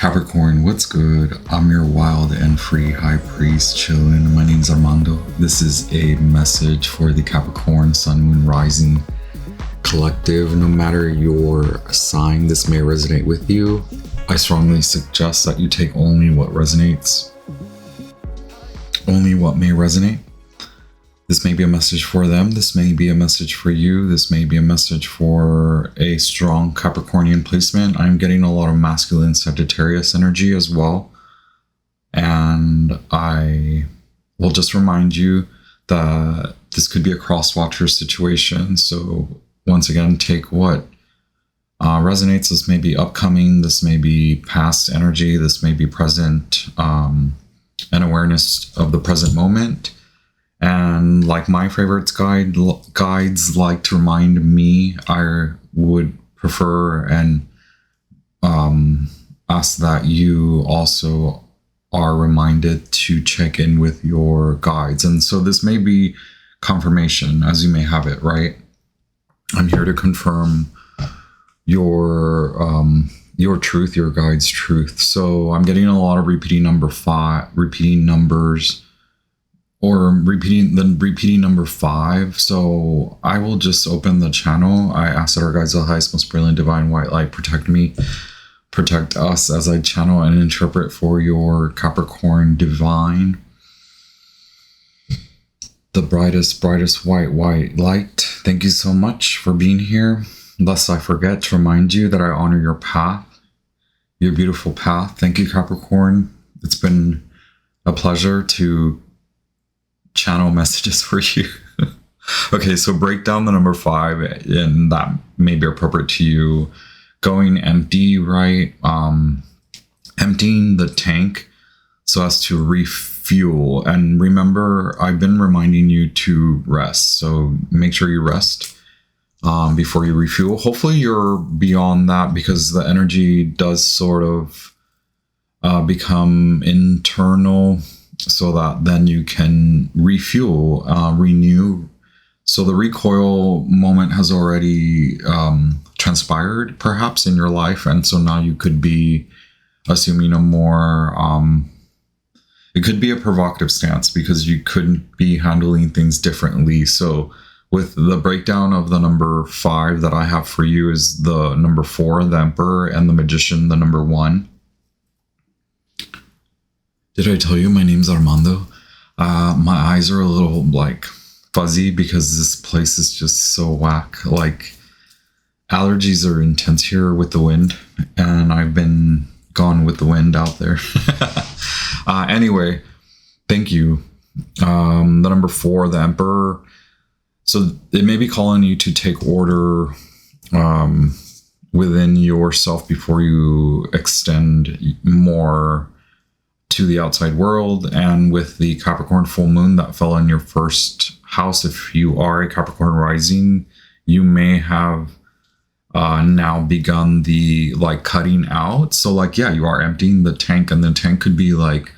Capricorn, what's good? I'm your wild and free high priest chillin'. My name's Armando. This is a message for the Capricorn Sun Moon Rising collective. No matter your sign, this may resonate with you. I strongly suggest that you take only what resonates, only what may resonate. This may be a message for them. This may be a message for you. This may be a message for a strong Capricornian placement. I'm getting a lot of masculine Sagittarius energy as well. And I will just remind you that this could be a cross-watcher situation. So once again, take what resonates. This may be upcoming. This may be past energy. This may be present, an awareness of the present moment. And like my favorites guides like to remind me, I would prefer and ask that you also are reminded to check in with your guides. And so this may be confirmation, as you may have it, right? I'm here to confirm your truth, your guide's truth. So I'm getting a lot of repeating numbers. Or repeating number 5. So I will just open the channel. I ask that our guides, the highest, most brilliant, divine white light, protect me, protect us as I channel and interpret for your Capricorn divine. The brightest white light. Thank you so much for being here. Lest I forget to remind you that I honor your path, your beautiful path. Thank you, Capricorn. It's been a pleasure to channel messages for you. Okay, so break down the number 5, and that may be appropriate to you. Going empty, right? Emptying the tank so as to refuel. And remember, I've been reminding you to rest. So make sure you rest before you refuel. Hopefully you're beyond that, because the energy does sort of become internal, so that then you can refuel, renew. So the recoil moment has already transpired perhaps in your life. And so now you could be assuming a more, it could be a provocative stance, because you couldn't be handling things differently. So with the breakdown of the number 5 that I have for you is the number 4, the Emperor, and the Magician, the number 1. Did I tell you my name's Armando? My eyes are a little like fuzzy because this place is just so whack. Like, allergies are intense here with the wind, and I've been gone with the wind out there. Anyway, thank you. The number 4, the Emperor. So it may be calling you to take order within yourself before you extend more to the outside world. And with the Capricorn full moon that fell in your first house, if you are a Capricorn rising, you may have now begun the cutting out. So yeah, you are emptying the tank, and the tank could be like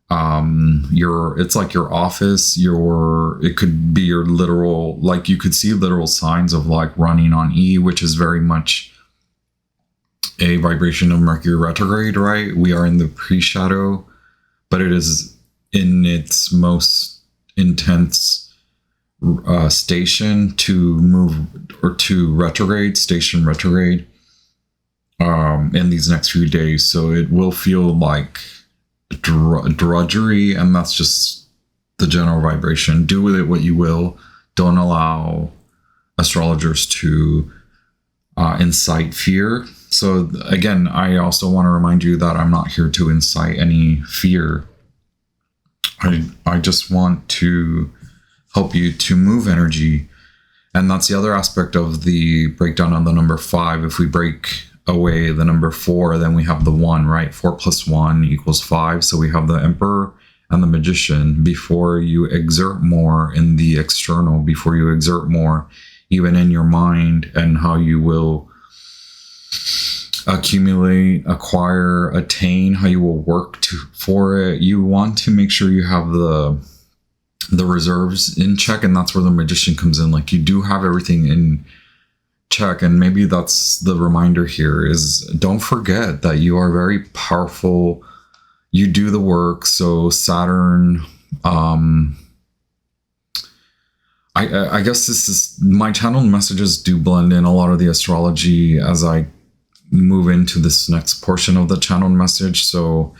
it's like your office, it could be your literal, you could see literal signs of running on E, which is very much a vibration of Mercury retrograde, right? We are in the pre-shadow, but it is in its most intense station to move, or to retrograde, station retrograde, in these next few days. So it will feel like drudgery, and that's just the general vibration. Do with it what you will. Don't allow astrologers to incite fear. So again, I also want to remind you that I'm not here to incite any fear. I just want to help you to move energy. And that's the other aspect of the breakdown on the number 5. If we break away the number 4, then we have the 1, right? 4 plus 1 equals 5. So we have the Emperor and the Magician. Before you exert more in the external, before you exert more even in your mind and how you will accumulate, acquire, attain, how you will work for it, you want to make sure you have the reserves in check. And that's where the Magician comes in. You do have everything check, and maybe that's the reminder here, is don't forget that you are very powerful. You do the work. So Saturn, I guess this is, my channeled messages do blend in a lot of the astrology as I move into this next portion of the channeled message. So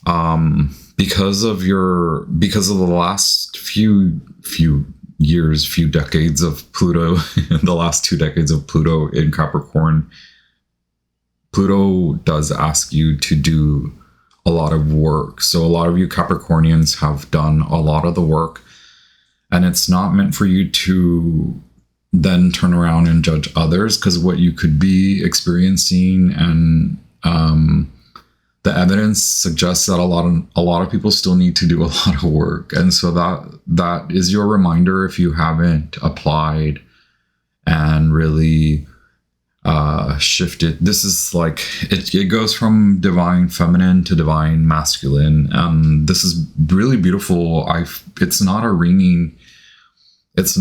because of the last few years, few decades of Pluto, the last 2 decades of Pluto in Capricorn, Pluto does ask you to do a lot of work. So a lot of you Capricornians have done a lot of the work, and it's not meant for you to then turn around and judge others, because what you could be experiencing, and the evidence suggests that a lot of people still need to do a lot of work. And so that is your reminder, if you haven't applied and really shifted. This is like, it goes from divine feminine to divine masculine. This is really beautiful. It's not a ringing, it's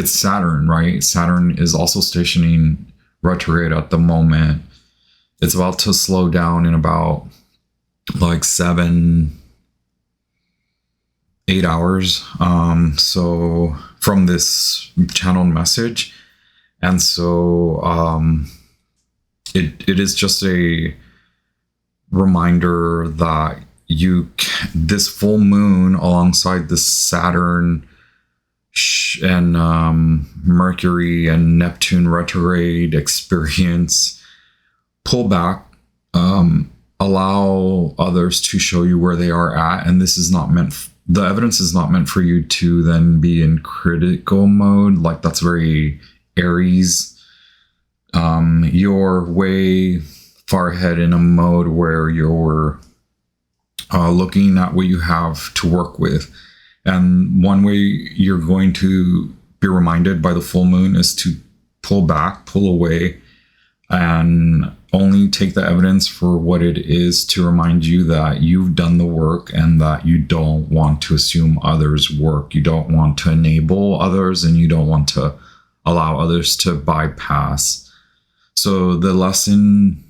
Saturn, right? Saturn is also stationing retrograde at the moment. It's about to slow down in about like 7-8 hours. So from this channeled message. And so it is just a reminder that this full moon alongside the Saturn and Mercury and Neptune retrograde experience, pull back, allow others to show you where they are at. And this is not meant, the evidence is not meant for you to then be in critical mode. Like, that's very Aries. You're way far ahead in a mode where you're looking at what you have to work with. And one way you're going to be reminded by the full moon is to pull back, pull away, and only take the evidence for what it is, to remind you that you've done the work and that you don't want to assume others' work. You don't want to enable others, and you don't want to allow others to bypass. So the lesson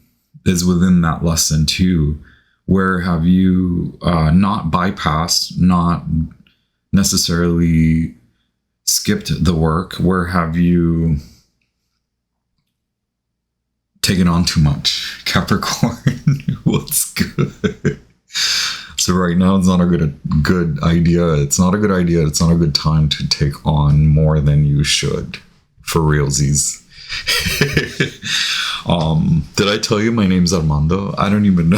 is within that lesson too. Where have you not bypassed, not necessarily skipped the work? Where have you taken on too much? Capricorn, what's good? So right now it's not a good idea. It's not a good idea. It's not a good time to take on more than you should, for realsies. Did I tell you my name's Armando? I don't even know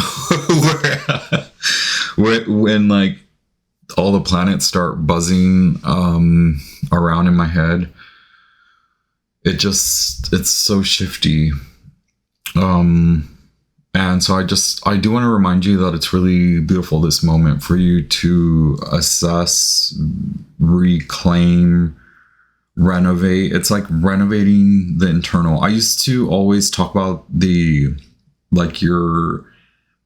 when like all the planets start buzzing around in my head. It's so shifty. And so I do want to remind you that it's really beautiful, this moment, for you to assess, reclaim, renovate. It's like renovating the internal. I used to always talk about your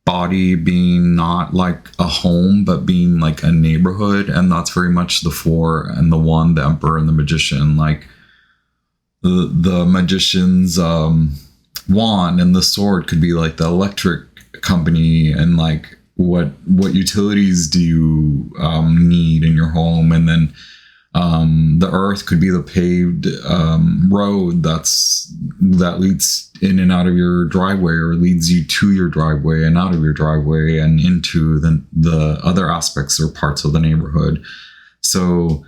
body being not like a home, but being like a neighborhood. And that's very much the 4 and the 1, the Emperor and the Magician. Like the Magician's wand and the sword could be like the electric company, and like what utilities do you need in your home. And then the earth could be the paved road that leads in and out of your driveway, or leads you to your driveway and out of your driveway and into the other aspects or parts of the neighborhood. So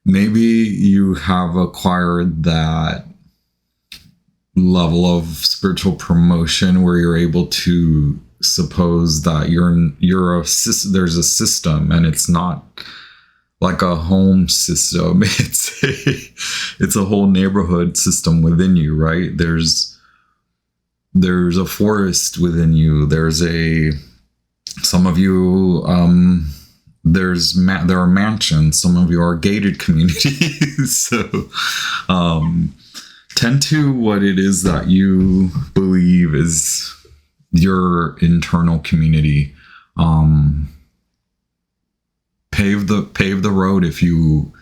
maybe you have acquired that level of spiritual promotion where you're able to suppose that there's a system, and it's not like a home system. It's a whole neighborhood system within you, right? There's a forest within you. Some of you, there are mansions. Some of you are gated communities. So, tend to what it is that you believe is your internal community. Pave the road if you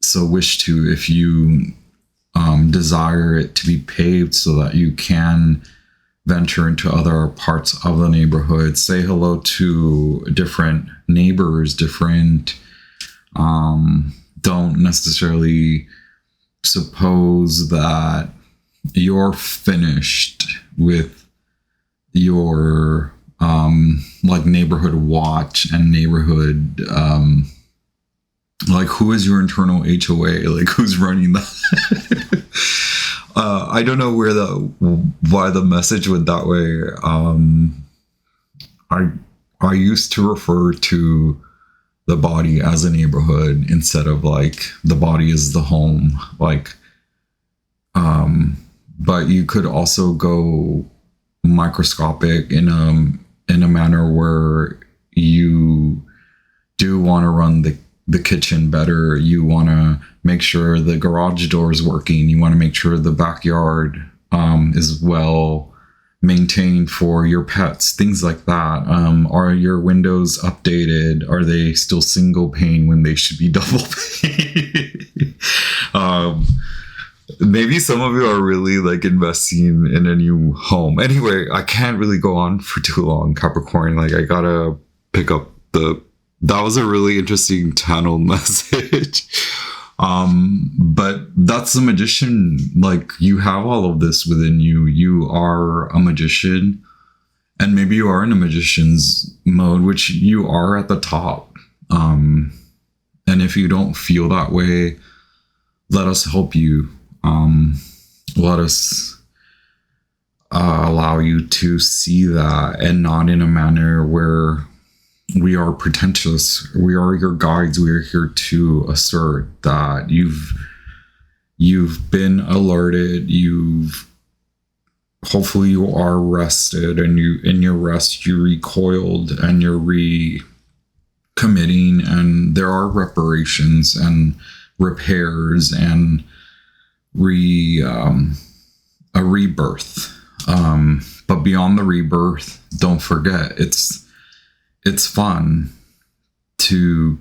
so wish to. If you desire it to be paved so that you can venture into other parts of the neighborhood, say hello to different neighbors, different, don't necessarily suppose that you're finished with your like neighborhood watch and neighborhood like who is your internal HOA, like who's running that. I don't know why the message went that way. I used to refer to the body as a neighborhood instead of like the body is the home, like but you could also go microscopic in a manner where you do want to run the kitchen better. You want to make sure the garage door is working. You want to make sure the backyard is well maintained for your pets, things like that. Are your windows updated? Are they still single pane when they should be double pane? Maybe some of you are really like investing in a new home. Anyway, I can't really go on for too long, Capricorn. Like I gotta pick up that was a really interesting channel message. But that's the magician. Like you have all of this within you. You are a magician, and maybe you are in a magician's mode, which you are at the top. And if you don't feel that way, let us help you. Let us allow you to see that, and not in a manner where we are pretentious. We are your guides. We are here to assert that you've been alerted. Hopefully you are rested, and in your rest you recoiled and you're recommitting, and there are reparations and repairs and a rebirth. But beyond the rebirth, don't forget, it's fun to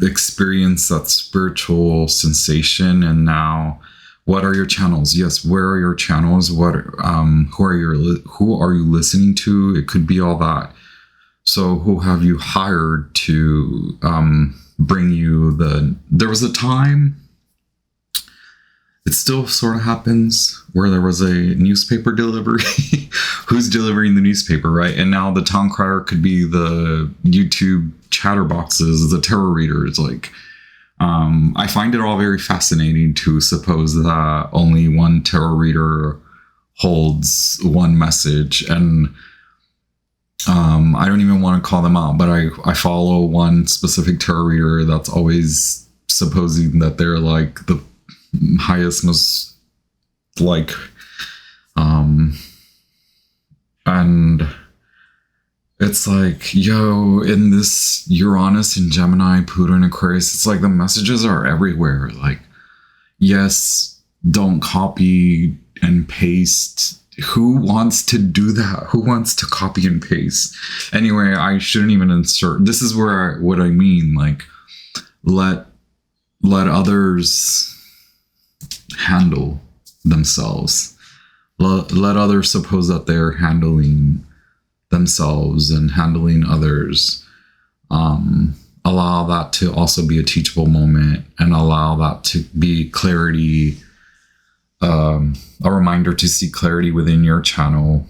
experience that spiritual sensation. And now, what are your channels? Yes, where are your channels? Who are you listening to? It could be all that. So who have you hired to bring you there was a time, it still sort of happens, where there was a newspaper delivery. Who's delivering the newspaper, right? And now the town crier could be the YouTube chatterboxes, the tarot readers. Like, I find it all very fascinating to suppose that only one tarot reader holds one message. And I don't even want to call them out, but I follow one specific tarot reader that's always supposing that they're like the highest, most like and it's like, yo, in this Uranus and Gemini, Pluto and Aquarius, it's like the messages are everywhere. Like, yes, don't copy and paste. Who wants to do that? Who wants to copy and paste? Anyway, I shouldn't even insert. This is what I mean. Like, let others handle themselves. Let others suppose that they're handling themselves and handling others. Allow that to also be a teachable moment, and allow that to be clarity, a reminder to see clarity within your channel.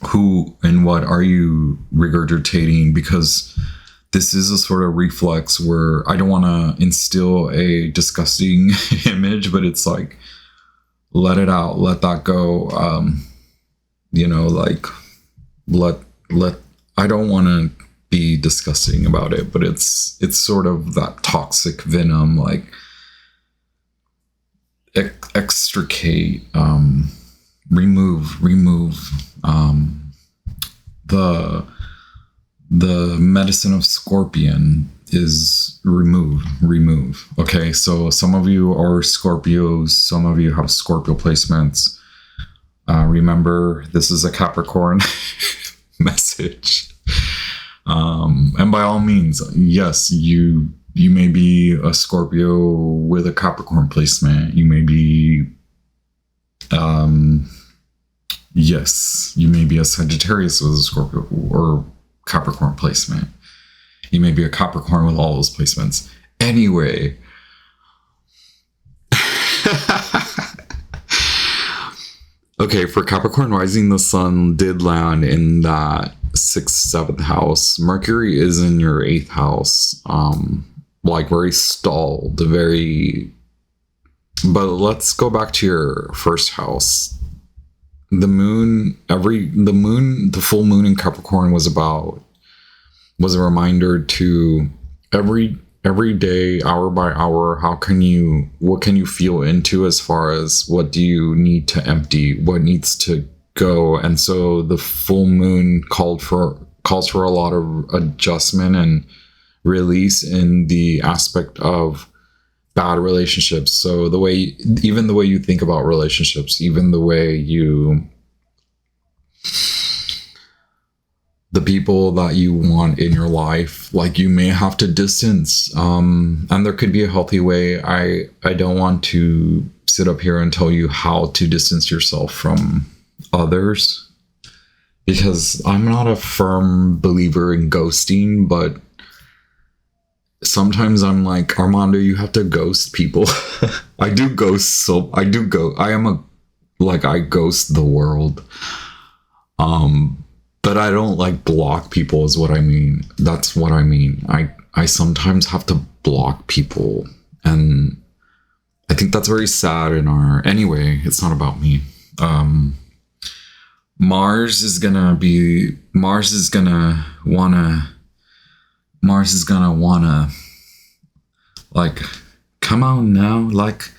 Who and what are you regurgitating? Because this is a sort of reflex where I don't want to instill a disgusting image, but it's like, let it out, let that go. Like let I don't want to be disgusting about it, but it's sort of that toxic venom, like extricate, remove the medicine of Scorpion is remove. Okay, so some of you are Scorpios, some of you have Scorpio placements. Remember, this is a Capricorn message. And by all means, yes, you You may be a Scorpio with a Capricorn placement. You may be, yes, you may be a Sagittarius with a Scorpio or Capricorn placement. You may be a Capricorn with all those placements. Anyway, okay, for Capricorn rising, the sun did land in that 6th, 7th house. Mercury is in your 8th house. Like very stalled, very. But let's go back to your 1st house. The full moon in Capricorn was a reminder to every day, hour by hour, what can you feel into as far as what do you need to empty, what needs to go. And so the full moon calls for a lot of adjustment and release in the aspect of bad relationships. So even the way you think about relationships, even the way the people that you want in your life, like you may have to distance, and there could be a healthy way. I don't want to sit up here and tell you how to distance yourself from others, because I'm not a firm believer in ghosting, but sometimes I'm like, Armando, you have to ghost people. I ghost the world. But I don't like block people is what I mean. That's what I mean. I sometimes have to block people. And I think that's very sad anyway, it's not about me. Mars is gonna wanna like, come on now, like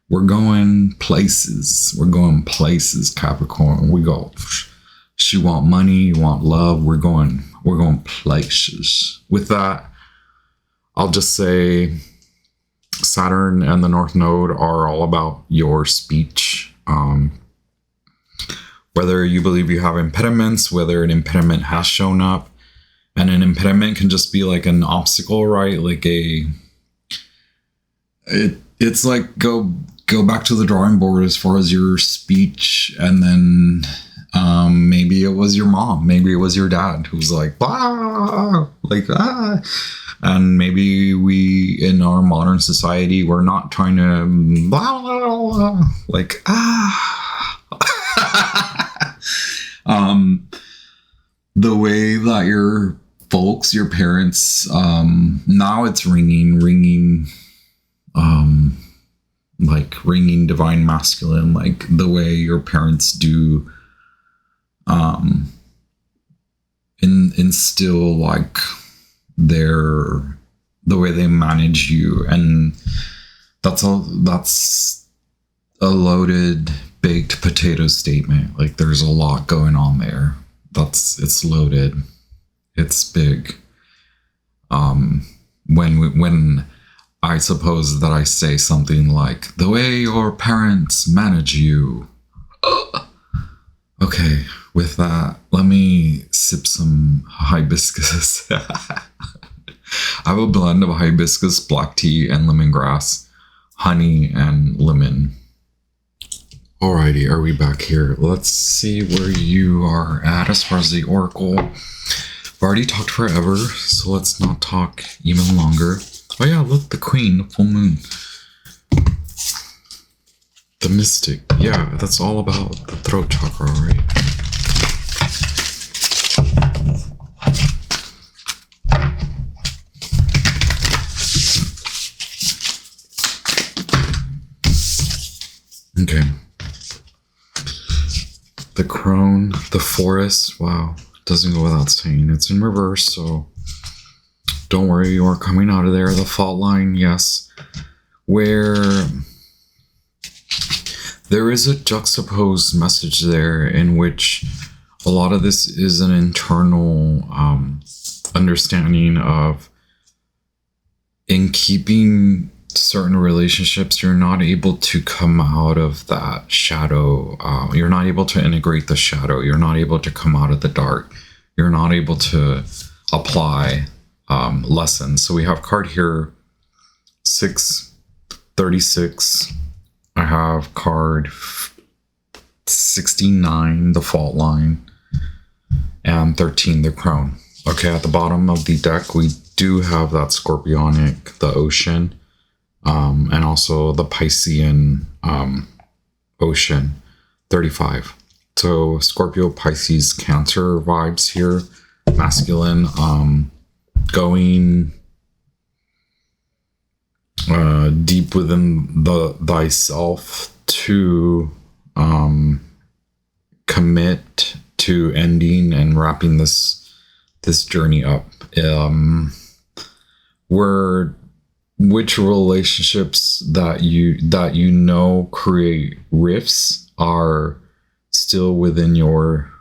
we're going places, Capricorn. You want money, you want love, we're going places. With that, I'll just say Saturn and the North Node are all about your speech. Whether you believe you have impediments, whether an impediment has shown up, and an impediment can just be like an obstacle, right? Like it's like go back to the drawing board as far as your speech, and then maybe it was your mom, maybe it was your dad who's like, and maybe we in our modern society, we're not trying to the way that your folks, your parents, now it's ringing like ringing divine masculine, like the way your parents do instill like the way they manage you. And that's a loaded baked potato statement. Like there's a lot going on there. It's loaded, it's big. When I suppose that I say something like the way your parents manage you. Okay, with that, let me sip some hibiscus. I have a blend of hibiscus, black tea, and lemongrass, honey, and lemon. Alrighty, are we back here? Let's see where you are at as far as the oracle. I've already talked forever, so let's not talk even longer. Oh yeah, look, the queen, the full moon. The mystic. Yeah, that's all about the throat chakra, right? Okay. The crone, the forest. Wow. Doesn't go without saying. It's in reverse, so don't worry, you are coming out of there. The fault line, yes. Where there is a juxtaposed message there in which a lot of this is an internal understanding of, in keeping certain relationships, you're not able to come out of that shadow. You're not able to integrate the shadow. You're not able to come out of the dark. You're not able to apply lessons. So we have card here, 636. I have card 69, the fault line, and 13, the crown. Okay, at the bottom of the deck, we do have that Scorpionic, the ocean, and also the Piscean ocean, 35. So Scorpio, Pisces, Cancer vibes here, masculine, going deep within thyself to commit to ending and wrapping this journey up. Which relationships that you know create rifts are still within your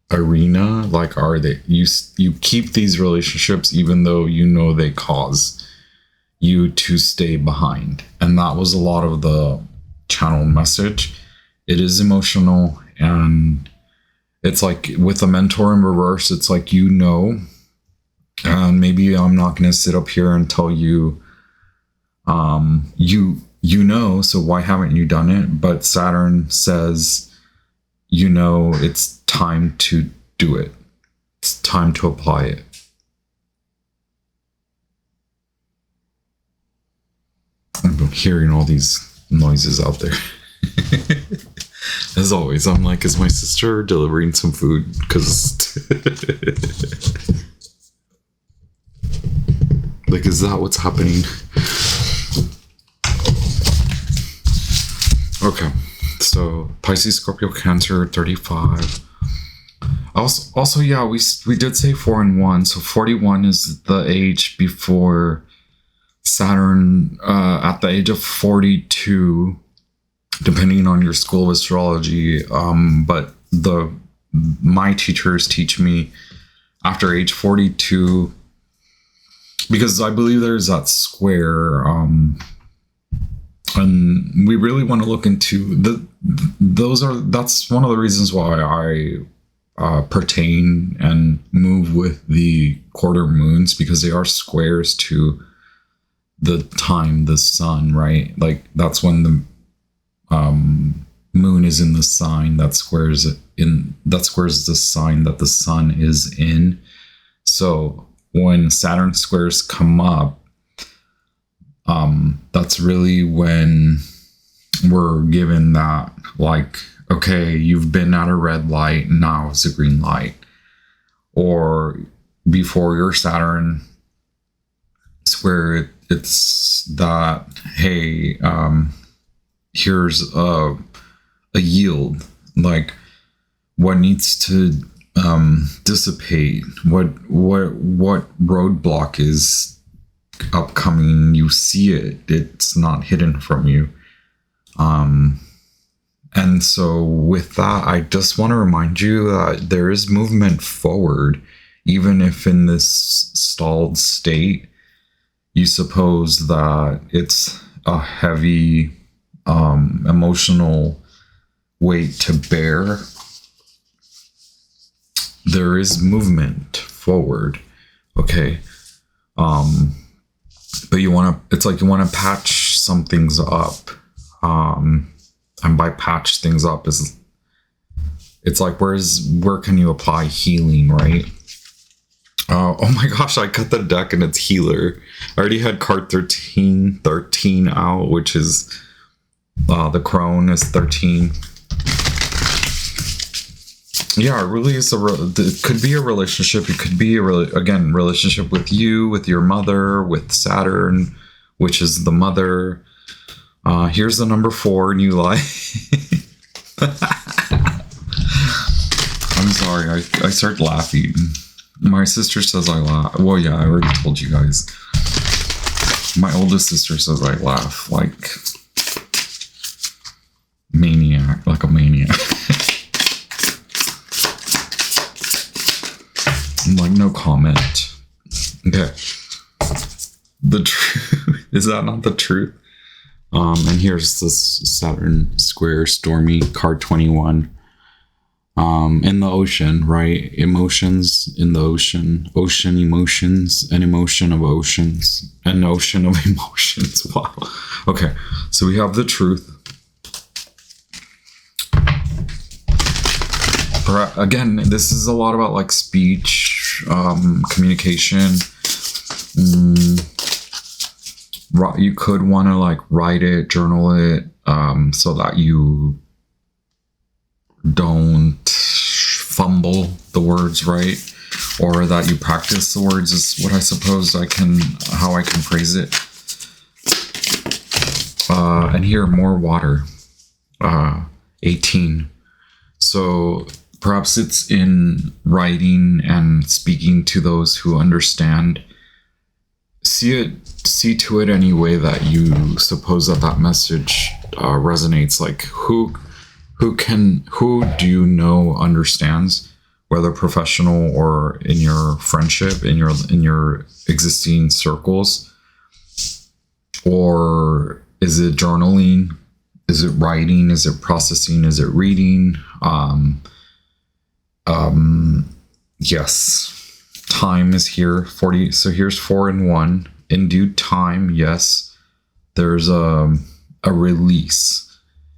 arena? Like, are they, you keep these relationships even though you know they cause you to stay behind? And that was a lot of the channel message. It is emotional, and it's like with a mentor in reverse, it's like, you know, and maybe I'm not going to sit up here and tell you you know, so why haven't you done it? But Saturn says, you know, it's time to do it. It's time to apply it. I'm hearing all these noises out there. As always, I'm like, is my sister delivering some food? Because like, is that what's happening? Okay, so Pisces, Scorpio, Cancer, 35. Also, yeah, we did say 4 and 1. So 41 is the age before Saturn. At the age of 42, depending on your school of astrology, but my teachers teach me after age 42, because I believe there's that square, and we really want to look into that's one of the reasons why I pertain and move with the quarter moons, because they are squares to the time, the sun, right? Like, that's when the moon is in the sign that squares the sign that the sun is in. So when Saturn squares come up, that's really when we're given that, like, okay, you've been at a red light, now it's a green light. Or before your Saturn square, it's that, hey, here's a yield, like what needs to dissipate, what roadblock is upcoming. You see it, it's not hidden from you. And so with that, I just want to remind you that there is movement forward, even if in this stalled state you suppose that it's a heavy emotional weight to bear. There is movement forward, okay? But it's like you want to patch some things up. And by patch things up, it's like, where can you apply healing, right? Oh my gosh, I cut the deck and it's healer. I already had card 13 out, which is the crone is 13. Yeah, it really is it could be a relationship. It could be relationship with you, with your mother, with Saturn, which is the mother. Here's the number 4, new life. I'm sorry, I start laughing. My sister says I laugh. Well, yeah, I already told you guys. My oldest sister says I laugh like maniac, like a maniac. I'm like, no comment. Okay. The truth, is that not the truth? And here's this Saturn square stormy, card 21. in the ocean, right? Emotions in the ocean, ocean emotions, an emotion of oceans, an ocean of emotions. Wow. Okay, so we have the truth. Again, this is a lot about like speech, communication. You could want to like write it, journal it, so that you don't fumble the words, right? Or that you practice the words is what I suppose how I can phrase it. And here, more water. 18. So perhaps it's in writing and speaking to those who understand. See to it any way that you suppose that message resonates. Like who do you know understands, whether professional or in your friendship, in your existing circles, or is it journaling? Is it writing? Is it processing? Is it reading? Yes. Time is here. 40. So here's 4 and 1. In due time, yes. There's a release.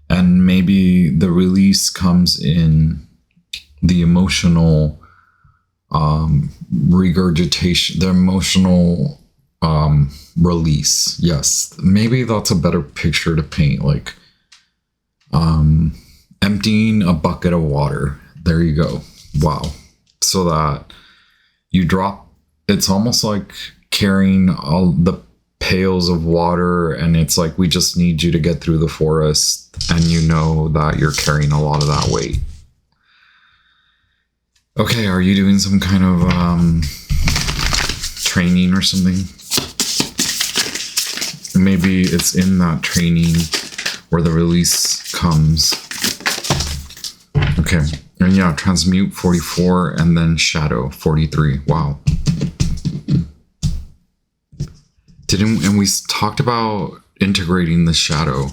And maybe the release comes in the emotional regurgitation, the emotional release. Yes. Maybe that's a better picture to paint. Like emptying a bucket of water. There you go. Wow. So that you drop, it's almost like carrying all the pails of water, and it's like, we just need you to get through the forest, and you know that you're carrying a lot of that weight. Okay, are you doing some kind of training or something? Maybe it's in that training where the release comes. Okay. And yeah, transmute 44 and then shadow 43. Wow. And we talked about integrating the shadow.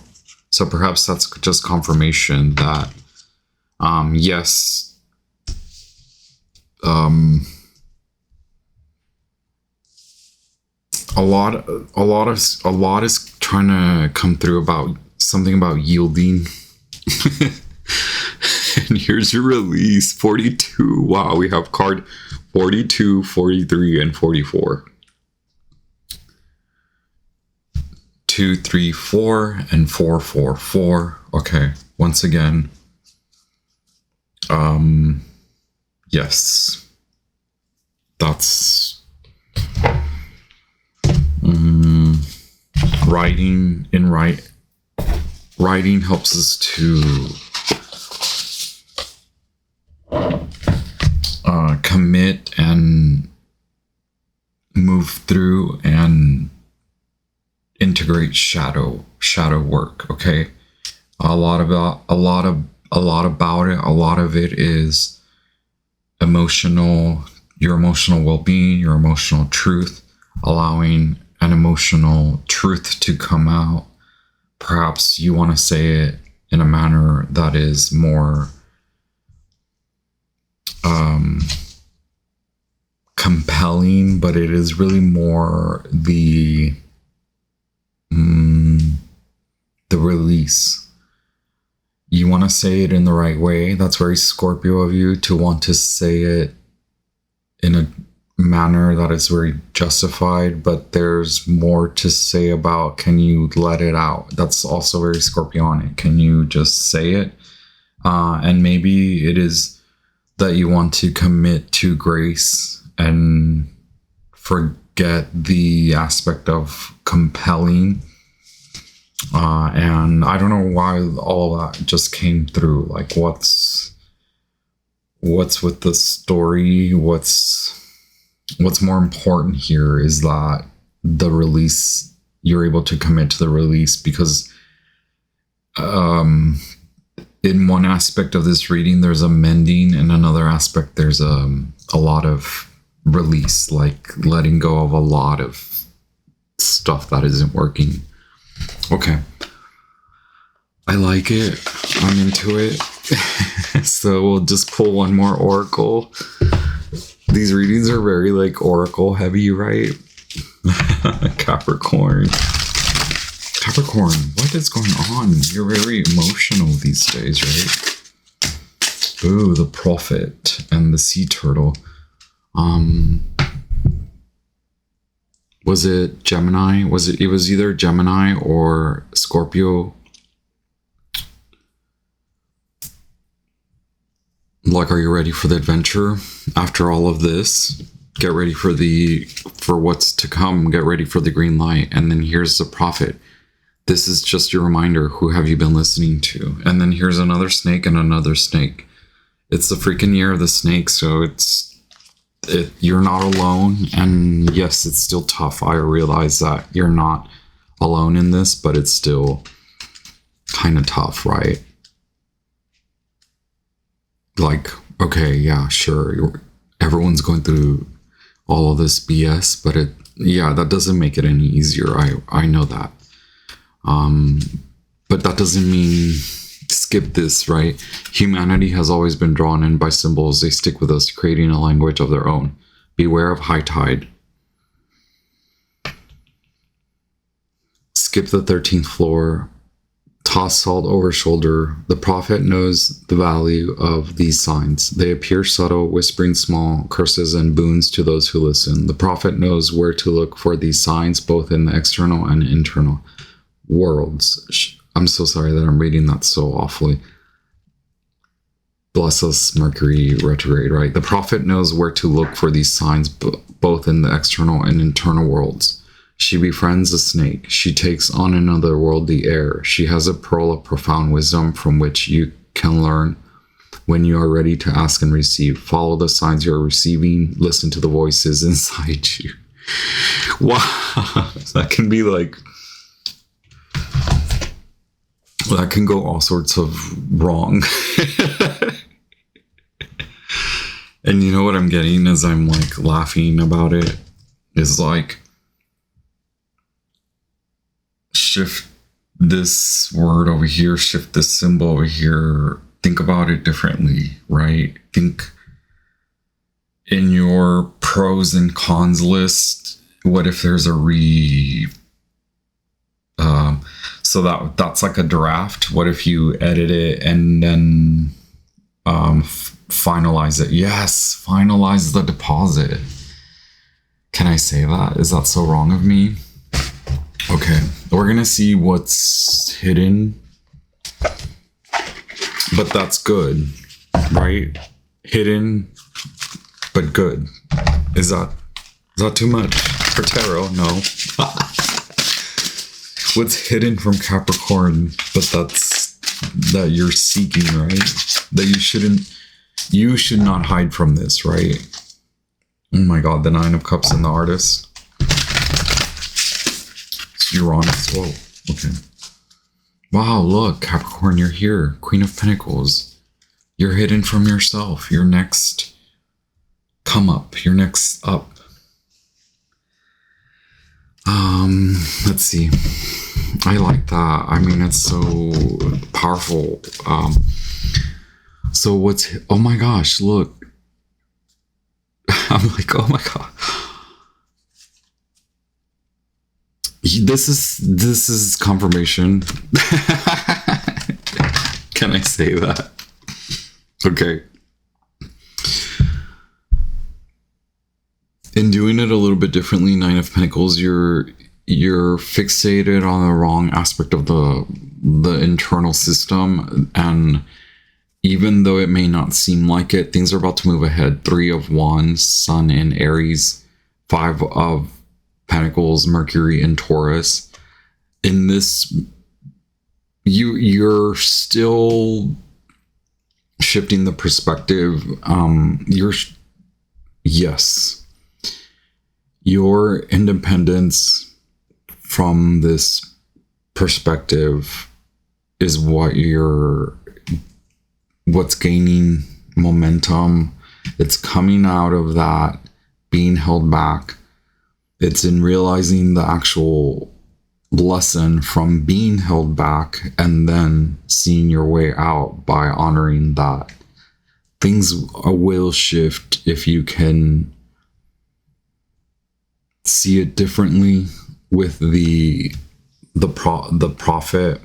So perhaps that's just confirmation that, yes, a lot is trying to come through about something about yielding. And here's your release, 42. Wow, we have card 42, 43, and 44. 2, 3, 4, and 4, 4, 4. Okay, once again. Yes. That's writing. Writing helps us to commit and move through and integrate shadow work. Okay, a lot about it. A lot of it is emotional, your emotional well-being, your emotional truth, allowing an emotional truth to come out. Perhaps you want to say it in a manner that is more compelling, but it is really more the release. You want to say it in the right way. That's very Scorpio of you, to want to say it in a manner that is very justified, but there's more to say about, can you let it out? That's also very Scorpionic. Can you just say it? And maybe it is that you want to commit to grace and forget the aspect of compelling. And I don't know why all that just came through. Like, what's with the story? What's more important here is that the release, you're able to commit to the release, because in one aspect of this reading there's a mending, and another aspect there's a lot of release, like letting go of a lot of stuff that isn't working. Okay. I like it. I'm into it. So we'll just pull one more oracle. These readings are very like oracle heavy, right? Capricorn. Capricorn, what is going on? You're very emotional these days, right? Ooh, the Prophet and the Sea Turtle. Was it Gemini? It was either Gemini or Scorpio. Like, are you ready for the adventure? After all of this, get ready for what's to come. Get ready for the green light. And then here's the Prophet. This is just your reminder. Who have you been listening to? And then here's another snake and another snake. It's the freaking year of the snake, so you're not alone. And yes, it's still tough. I realize that you're not alone in this, but it's still kind of tough, right? Like, okay, yeah, sure. Everyone's going through all of this BS, but that doesn't make it any easier. I know that. But that doesn't mean skip this, right? Humanity has always been drawn in by symbols. They stick with us, creating a language of their own. Beware of high tide. Skip the 13th floor. Toss salt over shoulder. The Prophet knows the value of these signs. They appear subtle, whispering small curses and boons to those who listen. The Prophet knows where to look for these signs, both in the external and internal worlds. I'm so sorry that I'm reading that so awfully. Bless us, Mercury retrograde, right? The Prophet knows where to look for these signs, both in the external and internal worlds. She befriends a snake. She takes on another world the air. She has a pearl of profound wisdom from which you can learn when you are ready to ask and receive. Follow the signs you're receiving. Listen to the voices inside you. Wow. That can be like... that can go all sorts of wrong. And you know what I'm getting as I'm like laughing about it is like, shift this word over here, shift this symbol over here, think about it differently, right? Think in your pros and cons list, what if there's a so that's like a draft. What if you edit it and then finalize it? Yes, finalize the deposit. Can I say that? Is that so wrong of me? Okay, we're gonna see what's hidden, but that's good, right? Hidden, but good. Is that too much for tarot? No. What's hidden from Capricorn, but that you're seeking, right? That you should not hide from this, right? Oh my God, the Nine of Cups and the Artist. It's Uranus. Whoa, okay. Wow, look, Capricorn, you're here. Queen of Pentacles. You're hidden from yourself. Your next come up. Your next up. Let's see. I like that. I mean, it's so powerful. So oh my gosh, look. I'm like, oh my God. This is confirmation. Can I say that? Okay. In doing it a little bit differently, Nine of Pentacles, you're fixated on the wrong aspect of the internal system, and even though it may not seem like it, things are about to move ahead. 3 of Wands, Sun in Aries, 5 of Pentacles, Mercury in Taurus. In this, you're still shifting the perspective. Your independence from this perspective is what's gaining momentum. It's coming out of that being held back. It's in realizing the actual lesson from being held back and then seeing your way out by honoring that. Things will shift if you can see it differently. With the prophet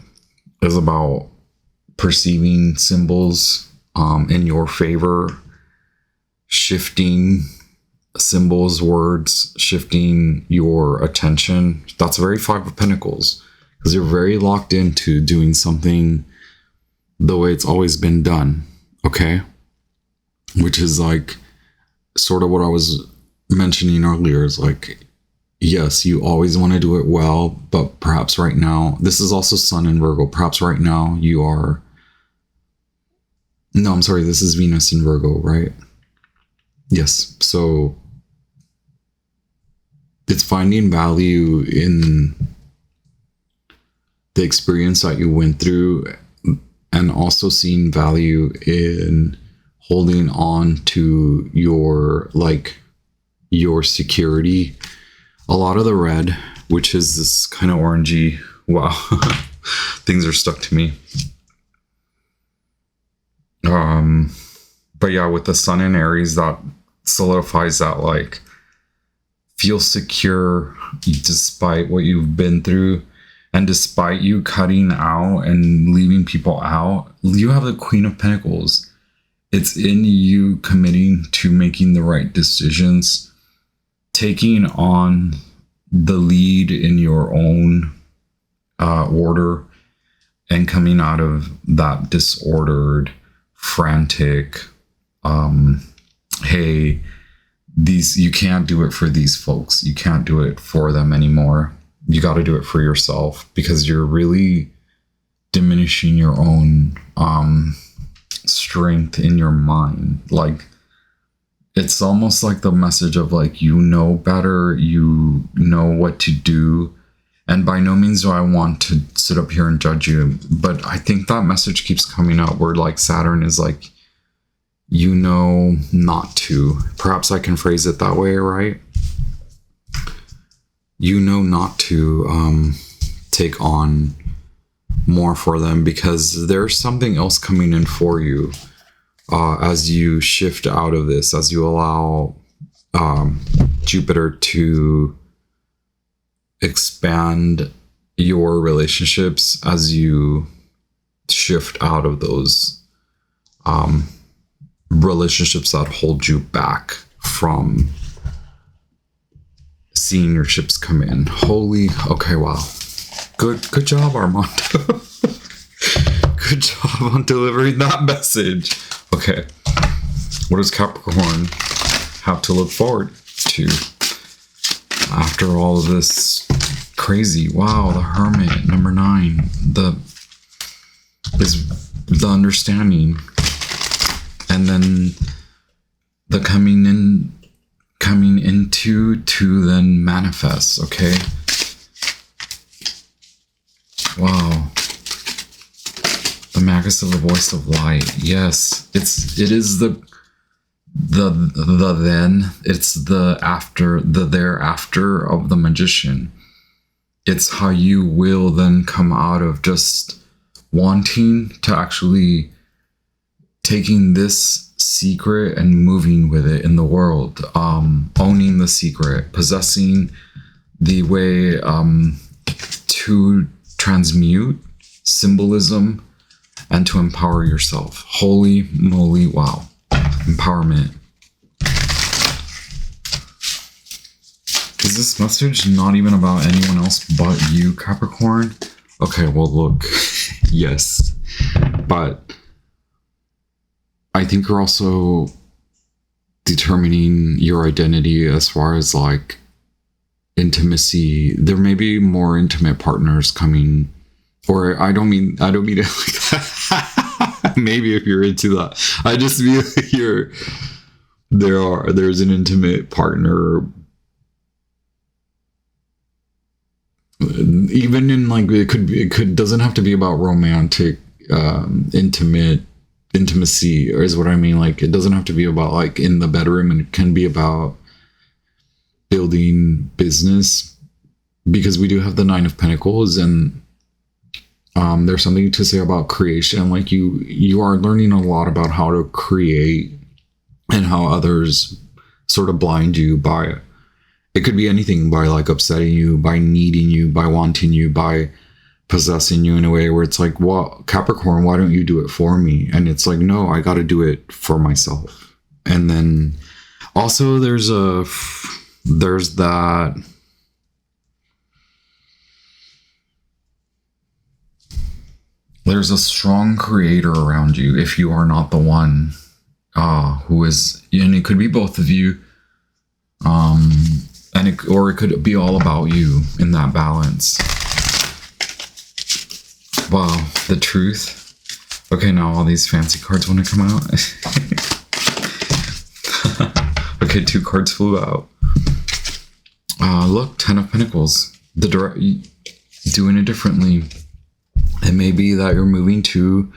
is about perceiving symbols in your favor, shifting symbols, words, shifting your attention. That's very Five of Pentacles, because you're very locked into doing something the way it's always been done, okay? Which is like sort of what I was mentioning earlier, is like, yes, you always want to do it well, but perhaps right now, this is also Sun in Virgo, perhaps right now you are, no, I'm sorry, this is Venus in Virgo, right? Yes, so it's finding value in the experience that you went through, and also seeing value in holding on to your, like, your security. A lot of the red, which is this kind of orangey, wow, things are stuck to me. But yeah, with the Sun in Aries, that solidifies that, like, feel secure despite what you've been through, and despite you cutting out and leaving people out. You have the Queen of Pentacles. It's in you committing to making the right decisions, taking on the lead in your own order, and coming out of that disordered, frantic, hey, these, you can't do it for these folks. You can't do it for them anymore. You got to do it for yourself, because you're really diminishing your own strength in your mind. Like, it's almost like the message of, like, you know better, you know what to do. And by no means do I want to sit up here and judge you, but I think that message keeps coming up where, like, Saturn is like, you know not to. Perhaps I can phrase it that way, right? You know not to take on more for them, because there's something else coming in for you. As you shift out of this, as you allow Jupiter to expand your relationships, as you shift out of those relationships that hold you back from seeing your ships come in. Holy, okay, wow. Good job, Armando. Good job on delivering that message. Okay, what does Capricorn have to look forward to after all of this crazy? Wow, the Hermit, number 9, is the understanding, and then the coming into to then manifest. Okay, wow. The Magus of the Voice of Light. Yes, it is the then, it's the after, the thereafter of the Magician. It's how you will then come out of just wanting to actually taking this secret and moving with it in the world, owning the secret, possessing the way to transmute symbolism and to empower yourself. Holy moly, wow. Empowerment. Is this message not even about anyone else but you, Capricorn? Okay, well, look, yes. But I think you're also determining your identity as far as, like, intimacy. There may be more intimate partners coming, or I don't mean it like that. Maybe if you're into that, I just mean there's an intimate partner, even in, like, it doesn't have to be about romantic intimacy, or is what I mean. Like, it doesn't have to be about, like, in the bedroom, and it can be about building business, because we do have the Nine of Pentacles, and there's something to say about creation. Like you are learning a lot about how to create and how others sort of blind you by it could be anything, by like upsetting you, by needing you, by wanting you, by possessing you in a way where it's like, well, Capricorn, why don't you do it for me? And it's like, no, I got to do it for myself. And then also there's that there's a strong creator around you if you are not the one who is, and it could be both of you, or it could be all about you in that balance. Wow, the truth. Okay, now all these fancy cards want to come out. Okay, 2 cards flew out. Look, 10 of Pentacles. Doing it differently. It may be that you're moving to,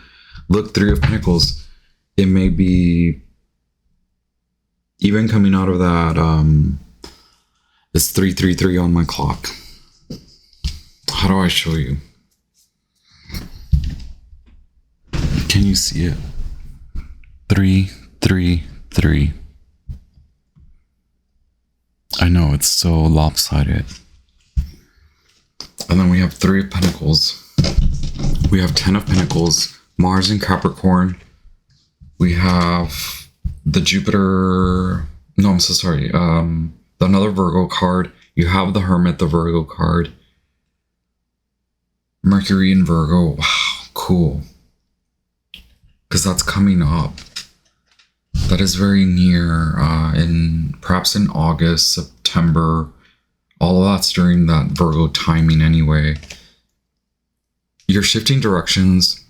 look, 3 of Pentacles. It may be even coming out of that, it's 333 on my clock. How do I show you? Can you see it? 333. I know, it's so lopsided. And then we have 3 of Pentacles. We have 10 of Pentacles, Mars in Capricorn. We have the Jupiter. No, I'm so sorry. Another Virgo card. You have the Hermit, the Virgo card. Mercury in Virgo. Wow, cool. Because that's coming up. That is very near, perhaps in August, September. All of that's during that Virgo timing anyway. You're shifting directions.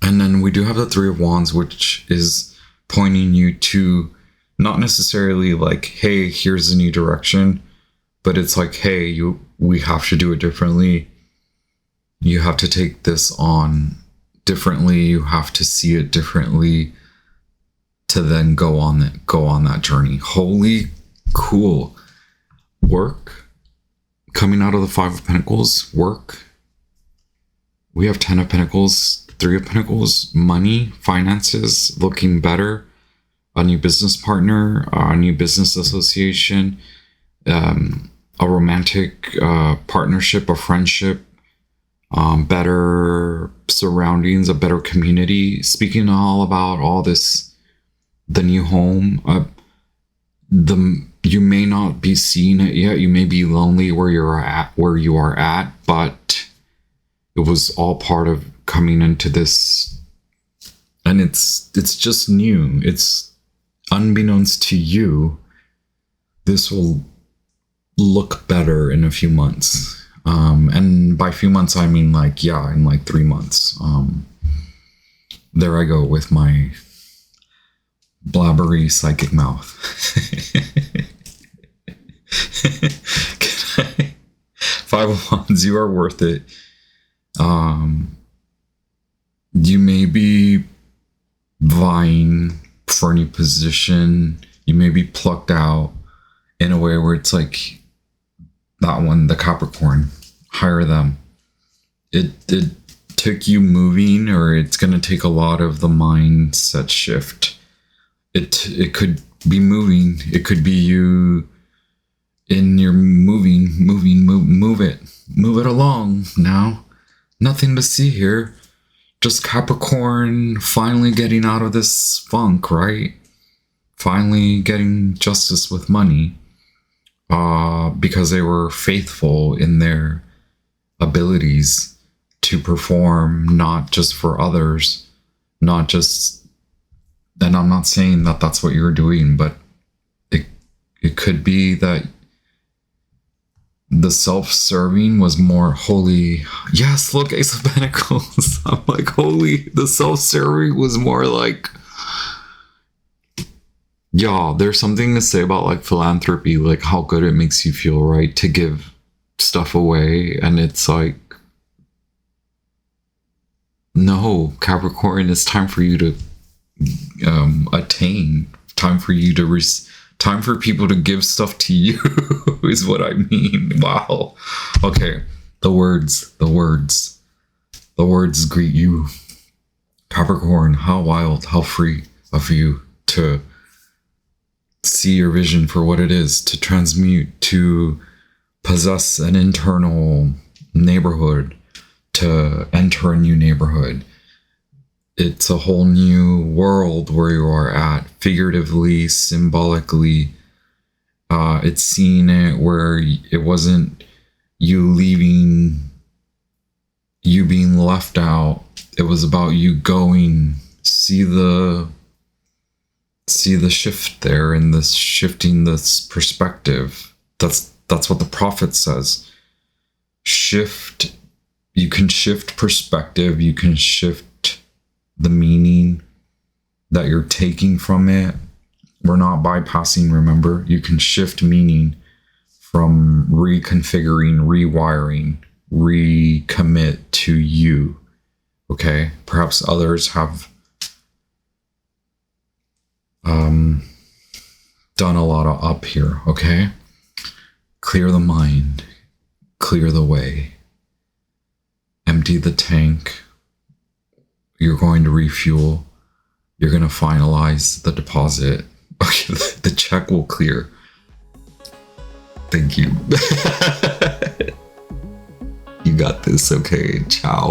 And then we do have the 3 of Wands, which is pointing you to not necessarily like, hey, here's a new direction, but it's like, hey, we have to do it differently. You have to take this on differently. You have to see it differently to then go on that journey. Holy cool. Work. Coming out of the 5 of Pentacles, work. We have 10 of Pentacles, 3 of Pentacles, money, finances, looking better, a new business partner, a new business association, a romantic partnership, a friendship, better surroundings, a better community. Speaking all about all this, the new home, you may not be seeing it yet. You may be lonely where you are at, but it was all part of coming into this, and it's just new. It's unbeknownst to you. This will look better in a few months. And by few months, I mean in like 3 months. There I go with my blabbery psychic mouth. 5 of Wands, you are worth it. You may be vying for a new position. You may be plucked out in a way where it's like that one, the Capricorn, hire them. It took you moving, or it's going to take a lot of the mindset shift. It could be moving. It could be you in your move it along now. Nothing to see here. Just Capricorn finally getting out of this funk, right? Finally getting justice with money, because they were faithful in their abilities to perform, not just for others, not just, and I'm not saying that that's what you're doing, but it could be that the self-serving was more holy. Yes, look, Ace of Pentacles. I'm like, holy, the self-serving was more like, yeah, there's something to say about like philanthropy, like how good it makes you feel, right? To give stuff away. And it's like, no, Capricorn, it's time for you to attain, time for you to Time for people to give stuff to you is what I mean. Wow. Okay. The words greet you. Capricorn, how wild, how free of you to see your vision for what it is, to transmute, to possess an internal neighborhood, to enter a new neighborhood. It's a whole new world where you are at, figuratively, symbolically. It's seeing it where it wasn't you leaving, you being left out. It was about you going. See the shift there, and this shifting this perspective. That's what the prophet says. Shift. You can shift perspective. You can shift the meaning that you're taking from it. We're not bypassing, remember? You can shift meaning from reconfiguring, rewiring, recommit to you. Okay? Perhaps others have done a lot of up here, okay? Clear the mind, clear the way, empty the tank. You're going to refuel. You're going to finalize the deposit. Okay, the check will clear. Thank you. You got this, okay? Ciao.